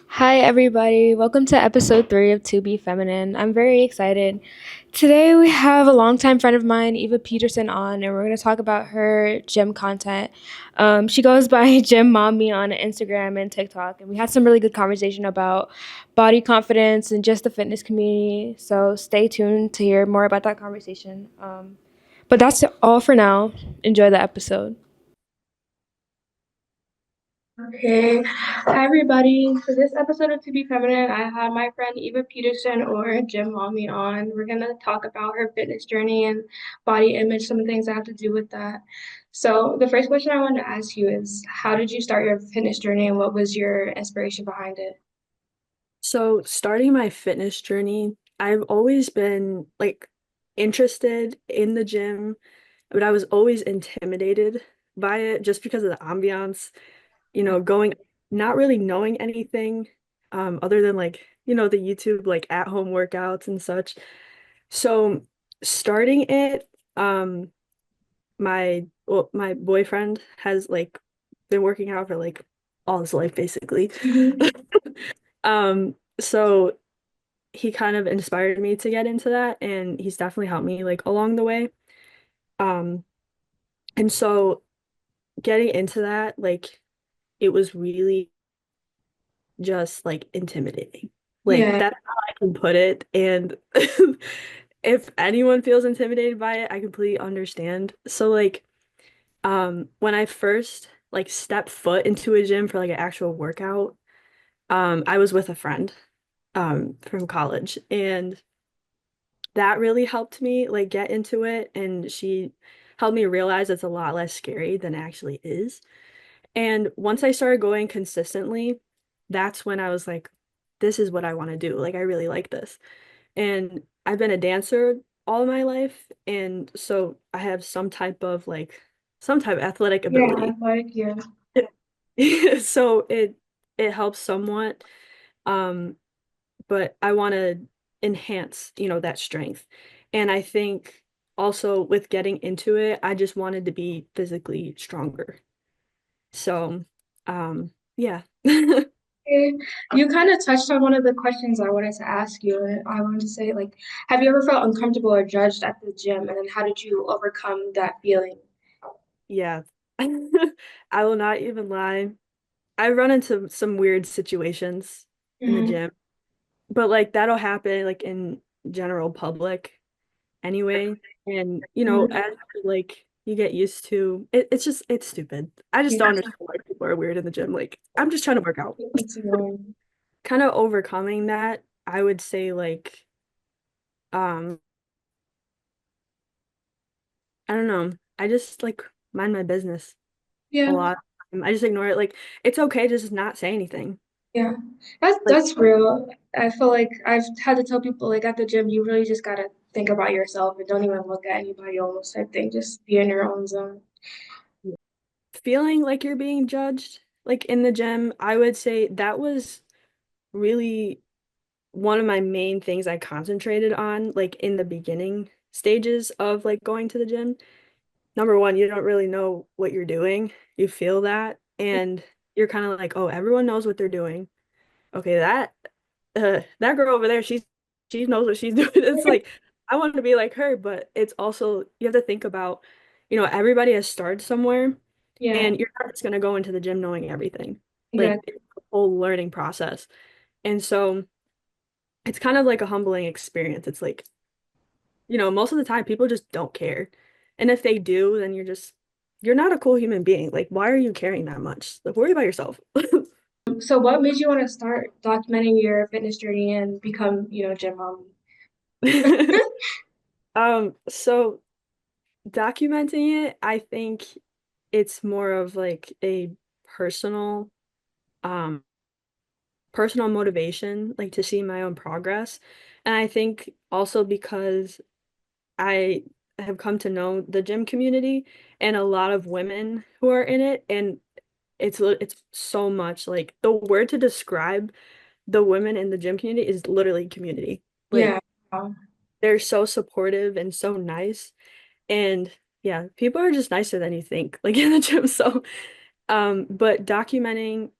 Hi, everybody. Welcome to episode 3 of To Be Feminine. I'm very excited. Today, we have a longtime friend of mine, Eva Peterson, on, and we're going to talk about her gym content. She goes by gym.mamii on Instagram and TikTok, and we had some really good conversation about body confidence and just the fitness community. So, stay tuned to hear more about that conversation. But that's all for now. Enjoy the episode. Okay. Hi, everybody. For this episode of To Be Feminine, I have my friend Eva Peterson or Gym Mommy on. We're going to talk about her fitness journey and body image, some things that have to do with that. So, the first question I wanted to ask you is how did you start your fitness journey and what was your inspiration behind it? So, starting my fitness journey, I've always been like interested in the gym, but I was always intimidated by it just because of the ambiance, going not really knowing anything other than the YouTube like at home workouts and such. So, starting it, my boyfriend has been working out for like all his life basically. Mhm. So he kind of inspired me to get into that, and he's definitely helped me like along the way. Um, and so getting into that, like it was really just like intimidating. Like Yeah, that's how I can put it. And if anyone feels intimidated by it, I completely understand. So when I first like stepped foot into a gym for like an actual workout, I was with a friend from college, and that really helped me like get into it, and she helped me realize it's a lot less scary than it actually is. And once I started going consistently, that's when I was like, this is what I want to do. Like I really like this. And I've been a dancer all my life, and so I have some type of athletic yeah, ability. like, yeah. So it helps somewhat. Um, but I want to enhance, that strength. And I think also with getting into it, I just wanted to be physically stronger. So, yeah. Okay. You kind of touched on one of the questions I wanted to ask you, and I wanted to say, like, have you ever felt uncomfortable or judged at the gym, and then how did you overcome that feeling? Yeah. I will not even lie. I run into some weird situations in the Hmm. gym, but like that'll happen like in general public anyway. And as like you get used to it, it's stupid. I just don't Yeah, understand why people are weird in the gym. Like I'm just trying to work out. it's annoying. Kind of overcoming that, I would say um I don't know. I just like mind my business a Yeah, lot. I just ignore it. Like it's okay to just not say anything. yeah, that's Like that's real. I feel like I've had to tell people like at the gym, you really just gotta think about yourself and don't even look at anybody else. I think just be in your own zone. feeling like you're being judged like in the gym, I would say that was really one of my main things I concentrated on, like in the beginning stages of like going to the gym. Number one, you don't really know what you're doing. You feel that, and you're kind of like, oh, everyone knows what they're doing. Okay, that girl over there, she knows what she's doing. It's like I want to be like her, but it's also you have to think about, everybody has started somewhere, Yeah, and you're not just gonna go into the gym knowing everything. Like exactly. it's a whole learning process. And so it's kind of like a humbling experience. It's like, most of the time people just don't care. And if they do, then you're not a cool human being. Like, why are you caring that much? Like, worry about yourself. So, what made you want to start documenting your fitness journey and become, gym mom? So documenting it, I think it's more of like a personal, um, personal motivation, like to see my own progress. And I think also because I have come to know the gym community and a lot of women who are in it, and it's so much like the word to describe the women in the gym community is literally community. Like Yeah. Um, they're so supportive and so nice, and yeah, people are just nicer than you think like in the gym. So but documenting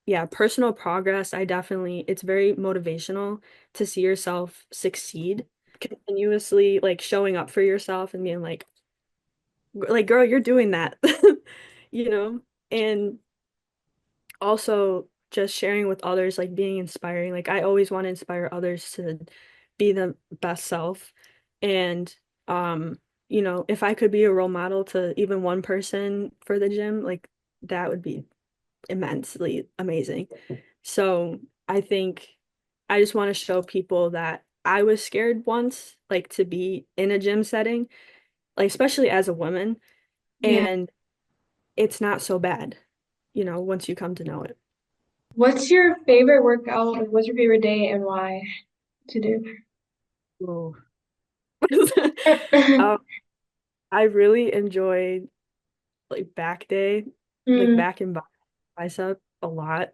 yeah, personal progress, it's very motivational to see yourself succeed, continuously like showing up for yourself and being like, girl, you're doing that, you know? And also just sharing with others, like being inspiring. Like I always want to inspire others to be the best self. And if I could be a role model to even one person for the gym, like that would be immensely amazing. So I think I just want to show people that I was scared once, like to be in a gym setting, like especially as a woman, Yeah. and it's not so bad, once you come to know it. What's your favorite workout? Or what's your favorite day and why to do? Whoa. Um, I really enjoyed like back day, like Mm, back and bicep a lot.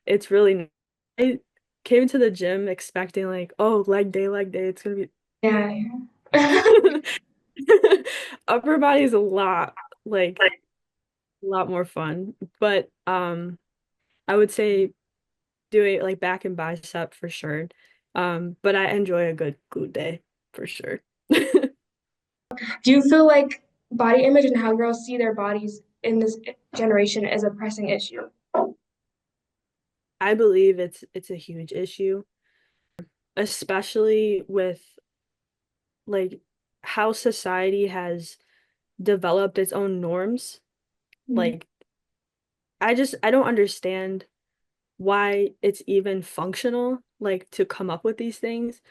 It's really nice. I came to the gym expecting like, oh, leg day, it's gonna be yeah, yeah. upper body is like a lot more fun. But I would say doing like back and bicep for sure. But I enjoy a good glute day for sure. Do you feel like body image and how girls see their bodies in this generation is a pressing issue? I believe it's a huge issue, especially with like how society has developed its own norms. Mm, Like I don't understand why it's even functional, like to come up with these things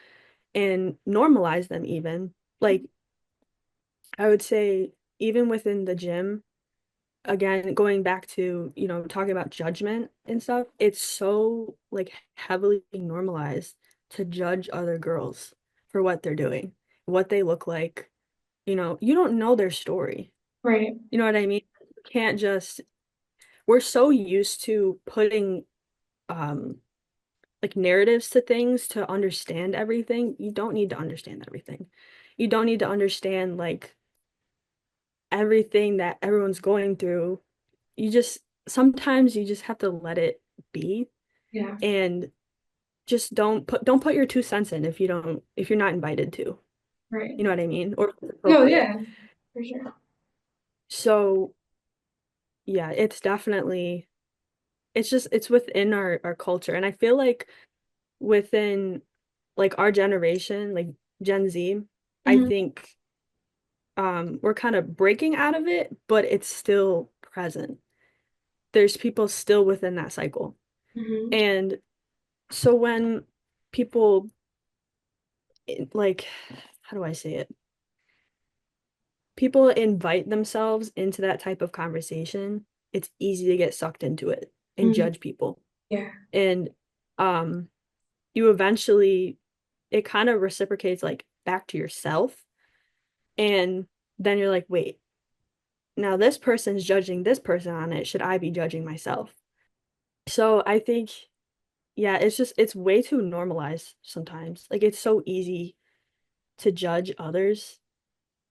and normalize them even. Like I would say even within the gym, again, going back to, talking about judgment and stuff, it's so like heavily normalized to judge other girls for what they're doing, what they look like. You don't know their story. right. You know what I mean? You can't just, we're so used to putting um like narratives to things to understand everything. You don't need to understand everything. You don't need to understand like everything that everyone's going through. Sometimes you just have to let it be Yeah, and just don't put your 2 cents in if you're not invited to. right. You know what I mean? Or if it's No, appropriate. yeah, for sure. So yeah, it's within our culture. And I feel like within like our generation, like Gen Z, I Hmm. think we're kind of breaking out of it, but it's still present. There's people still within that cycle. Hmm. And so when people like, how do I say it? People invite themselves into that type of conversation, it's easy to get sucked into it and Hmm. judge people. Yeah, And um you eventually it kind of reciprocates like back to yourself. And then you're like, wait, now this person's judging this person on it. Should I be judging myself? So I think, yeah, it's way too normalized sometimes. Like it's so easy to judge others.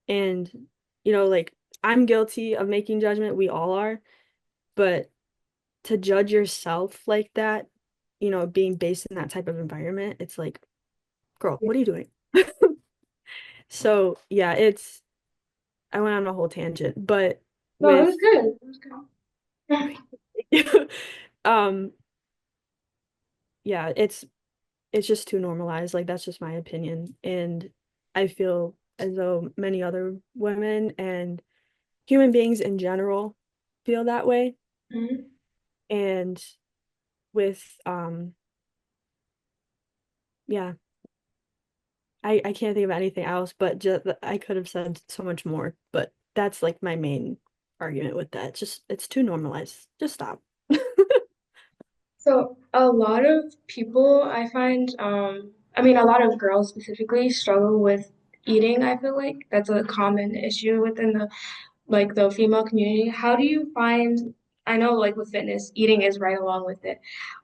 And, like I'm guilty of making judgment. We all are. But to judge yourself like that, being based in that type of environment, it's like, girl, yeah. what are you doing? So yeah, I went on a whole tangent, but No, it with was good. It was good. um yeah, it's just too normalized. Like that's just my opinion. And I feel as though many other women and human beings in general feel that way. Mhm. And with yeah, I can't think of anything else, but just I could have said so much more, but that's like my main argument with that. It's too normalized. Just stop. So a lot of people I find, I mean, a lot of girls specifically struggle with eating. I feel like that's a common issue within the female community. How do you find, I know like with fitness, eating is right along with it.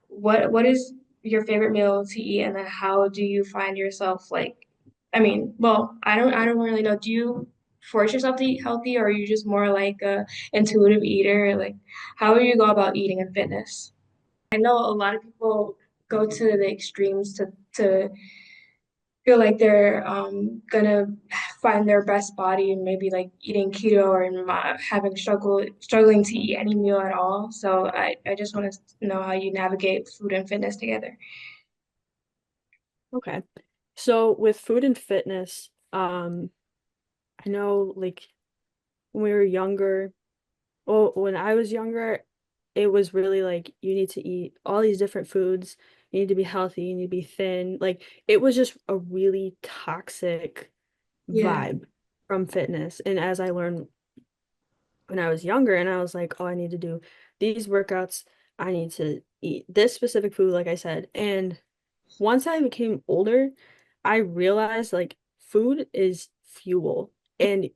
What is your favorite meal to eat, and then how do you find yourself like, I mean, well, I don't really know. Do you force yourself to eat healthy, or are you just more like a intuitive eater? Like, how do you go about eating in fitness? I know a lot of people go to the extremes to feel like they're gonna find their best body and maybe like eating keto or having struggling to eat any meal at all. So I just want to know how you navigate food and fitness together. Okay. So with food and fitness, I know like when we were younger, well, when I was younger, it was really like you need to eat all these different foods. You need to be healthy, you need to be thin. Like it was just a really toxic Yeah, vibe from fitness. And as I learned when I was younger and I was like, oh, I need to do these workouts, I need to eat this specific food, like I said. And once I became older, I realized like food is fuel and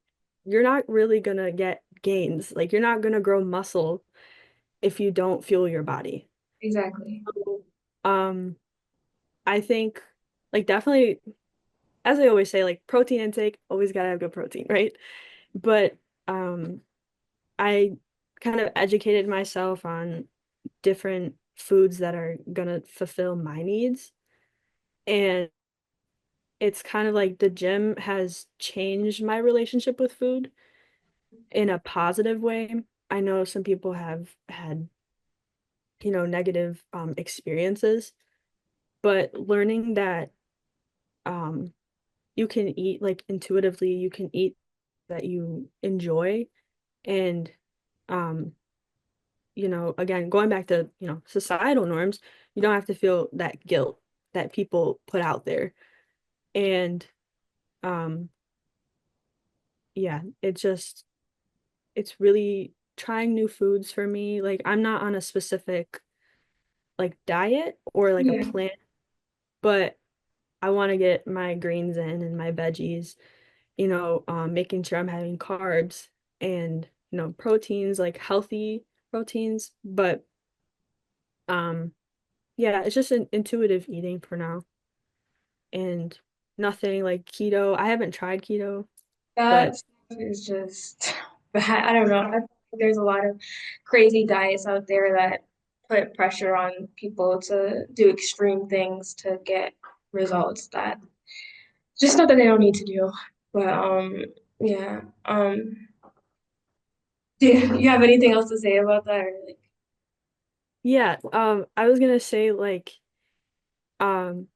you're not really gonna get gains. Like you're not gonna grow muscle if you don't fuel your body. exactly. So, Um, I think like definitely, as I always say, like protein intake, always gotta have good protein, right? But um I kind of educated myself on different foods that are gonna fulfill my needs. And it's kind of like the gym has changed my relationship with food in a positive way. I know some people have had, negative experiences, but learning that um you can eat like intuitively, you can eat that you enjoy and um again, going back to, societal norms, you don't have to feel that guilt that people put out there. And um yeah, it's really trying new foods for me. Like I'm not on a specific like diet or like a Yeah, plan, but I want to get my greens in and my veggies, making sure I'm having carbs and, proteins, like healthy proteins. But um yeah, it's just an intuitive eating for now. And nothing like keto. I haven't tried keto, that but stuff is just I don't know. I think there's a lot of crazy diets out there that put pressure on people to do extreme things to get results that just stuff that they don't need to do. But yeah. Do you have anything else to say about that? Or like, yeah, I was gonna say like um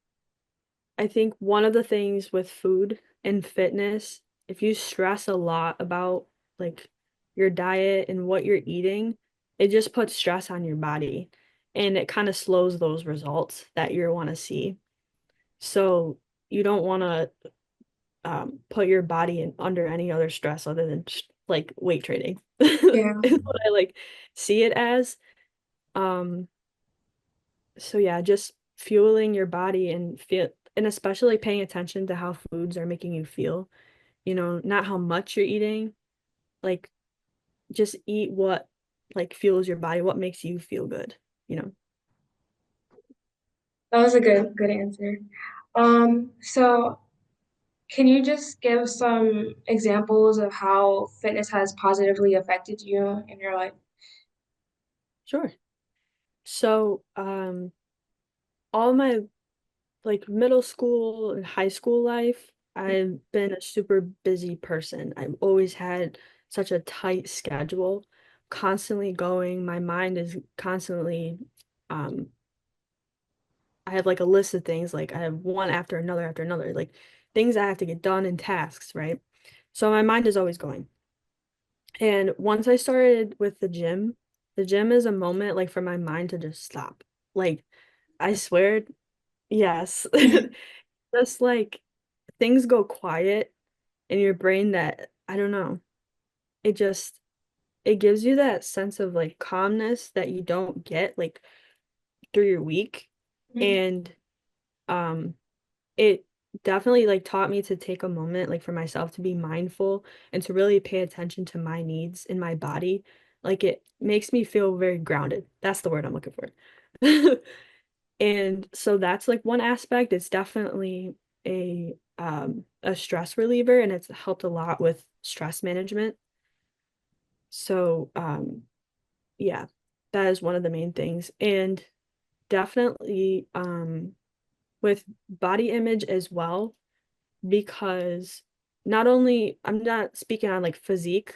I think one of the things with food and fitness, if you stress a lot about like your diet and what you're eating, it just puts stress on your body and it kind of slows those results that you want to see. So you don't want to put your body in under any other stress other than just, like weight training yeah, is what I like see it as. Um, so yeah, just fueling your body and feel and especially paying attention to how foods are making you feel, not how much you're eating, like just eat what like fuels your body, what makes you feel good, you know. that was a good answer. So can you just give some examples of how fitness has positively affected you in your life? Sure. So, all my like middle school and high school life, I've been a super busy person. I've always had such a tight schedule, constantly going. My mind is constantly, um, I have like a list of things, like I have one after another, like things I have to get done and tasks, right? So my mind is always going. And once I started with the gym is a moment like for my mind to just stop. Like I swear, yes. Just like things go quiet in your brain that I don't know. It just it gives you that sense of like calmness that you don't get like through your week. Mhm. And um it definitely like taught me to take a moment like for myself to be mindful and to really pay attention to my needs in my body. Like it makes me feel very grounded. That's the word I'm looking for. And so that's like one aspect. It's definitely a stress reliever and it's helped a lot with stress management. So yeah, that is one of the main things. And definitely with body image as well, because not only I'm not speaking on like physique,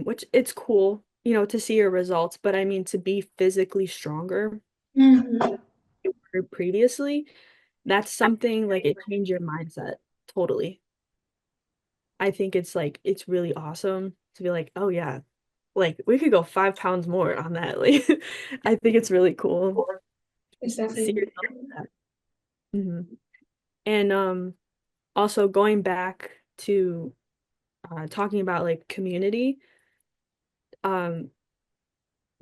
which it's cool, to see your results, but I mean to be physically stronger Mhm. previously, that's something like it changed your mindset totally. I think it's really awesome to be like, oh yeah, like we could go 5 pounds more on that. Like I think it's really cool. It's See definitely yourself like that. Hmm. And also going back to talking about like community, um,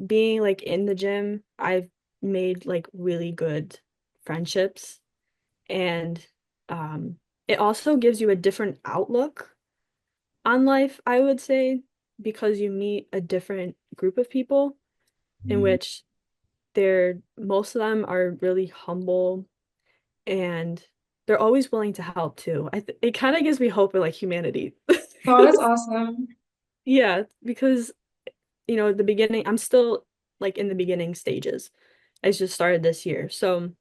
being like in the gym, I've made like really good friendships, and um, it also gives you a different outlook on life, I would say, because you meet a different group of people in which most of them are really humble, and they're always willing to help too. It kind of gives me hope in like humanity. Oh, that's awesome. Yeah, because the beginning, I'm still like in the beginning stages. I just started this year. So,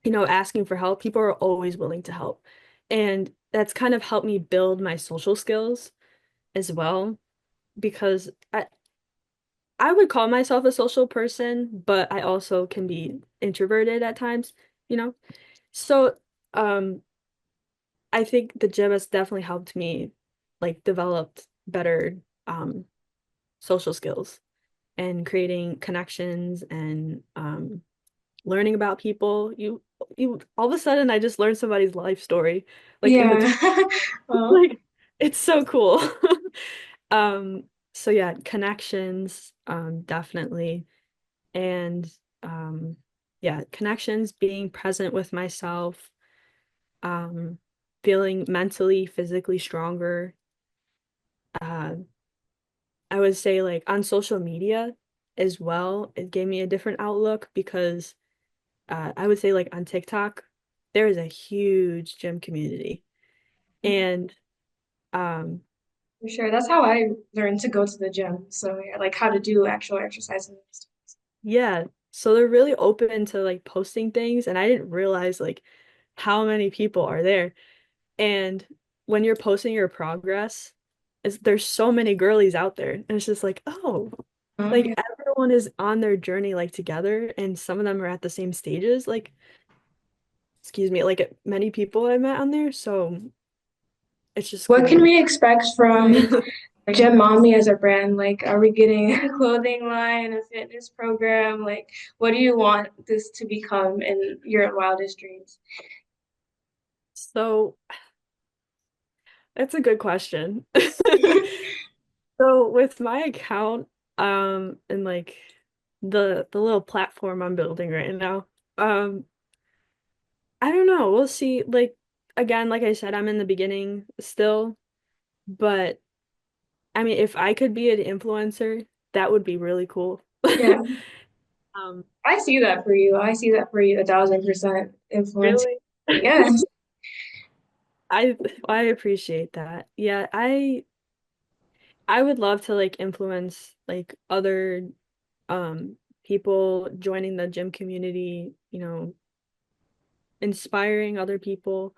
asking for help, people are always willing to help. And that's kind of helped me build my social skills as well, because I would call myself a social person, but I also can be introverted at times, you know? So, um, I think the gym has definitely helped me like develop better social skills and creating connections and learning about people. You all of a sudden I just learned somebody's life story like in the Yeah. time. Oh, Like it's so cool. Um so yeah, connections definitely, and um yeah, connections, being present with myself, um feeling mentally, physically stronger. Uh I would say like on social media as well, it gave me a different outlook because I would say like on TikTok, there is a huge gym community. And um for sure. That's how I learned to go to the gym. So yeah, like how to do actual exercises. yeah, so they're really open to like posting things, and I didn't realize like how many people are there. And when you're posting your progress, there's so many girlies out there. And it's just like, oh, Oh, like yeah. everyone is on their journey like together, and some of them are at the same stages, like excuse me, like many people I met on there. So it's just What can cool. we expect from gym.mamii as a brand? Like, are we getting a clothing line, a fitness program? Like, what do you want this to become in your wildest dreams? So that's a good question. So with my account, and like the little platform I'm building right now, um, I don't know. We'll see. Like again, like I said, I'm in the beginning still, but I mean, if I could be an influencer, that would be really cool. Yeah, Um, I see that for you. I see that for you 1,000% influence. really? Yes. I I appreciate that. Yeah, I would love to like influence like other people joining the gym community, inspiring other people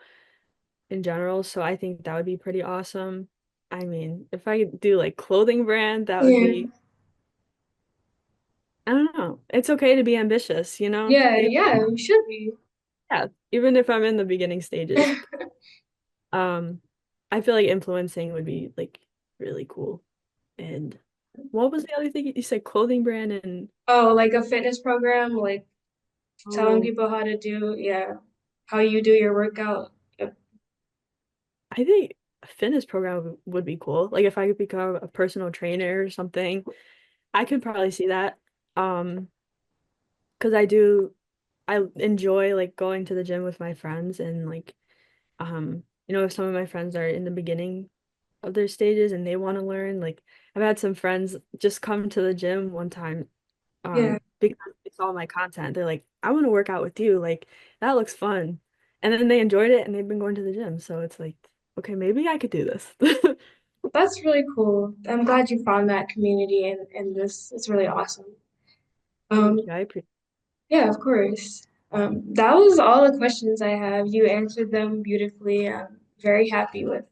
in general. So I think that would be pretty awesome. I mean, if I could do like clothing brand, that would Yeah. be, I don't know. It's okay to be ambitious, Yeah, yeah, we should be. Yeah, even if I'm in the beginning stages. Um, I feel like influencing would be like really cool. And what was the other thing you said? Clothing brand and Oh, like a fitness program, like telling oh, people how to do, yeah, how you do your workout. Yep. I think a fitness program would be cool. Like if I could become a personal trainer or something, I could probably see that. Because I enjoy like going to the gym with my friends, and like if some of my friends are in the beginning of their stages and they want to learn, like I've had some friends just come to the gym one time Yeah, because they saw my content. They're like, I want to work out with you. Like that looks fun. And then they enjoyed it and they've been going to the gym. So it's like, okay, maybe I could do this. that's really cool. I'm glad you found that community and this. It's really awesome. Thank Um, you. I appreciate it. Yeah, of course. That was all the questions I have. You answered them beautifully. I'm very happy with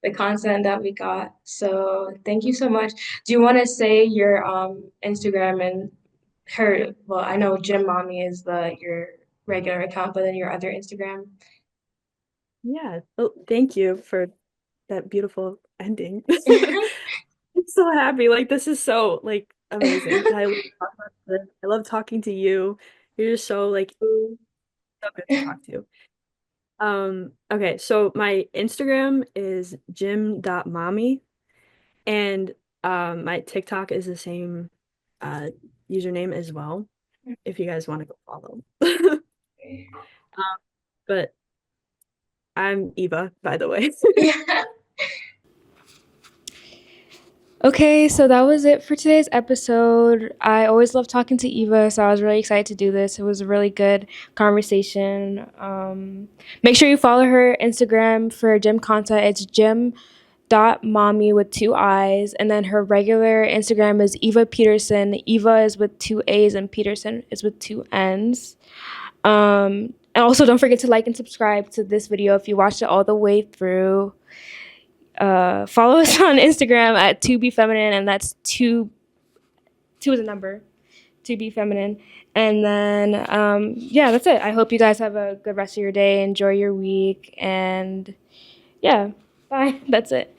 the content that we got. So thank you so much. Do you want to say your Instagram and her? Well, I know Gym Mommy is the your regular account, but then your other Instagram. Yeah. Oh, thank you for that beautiful ending. I'm so happy. Like this is so like amazing. I love talking about this. I love talking to you. You're just so like so good to talk to. Okay, so my Instagram is gym.mamii and my TikTok is the same uh username as well if you guys want to go follow. But I'm Eva, by the way. Yeah. Okay, so that was it for today's episode. I always love talking to Eva, so I was really excited to do this. It was a really good conversation. Make sure you follow her Instagram for gym content. It's gym.mommy with two I's. And then her regular Instagram is Eva Peterson. Eva is with two A's and Peterson is with two N's. And also, don't forget to like and subscribe to this video if you watched it all the way through. Follow us on Instagram at to be feminine, and that's two is a number, to be feminine. And then yeah, that's it. I hope you guys have a good rest of your day. Enjoy your week, and yeah, bye. That's it.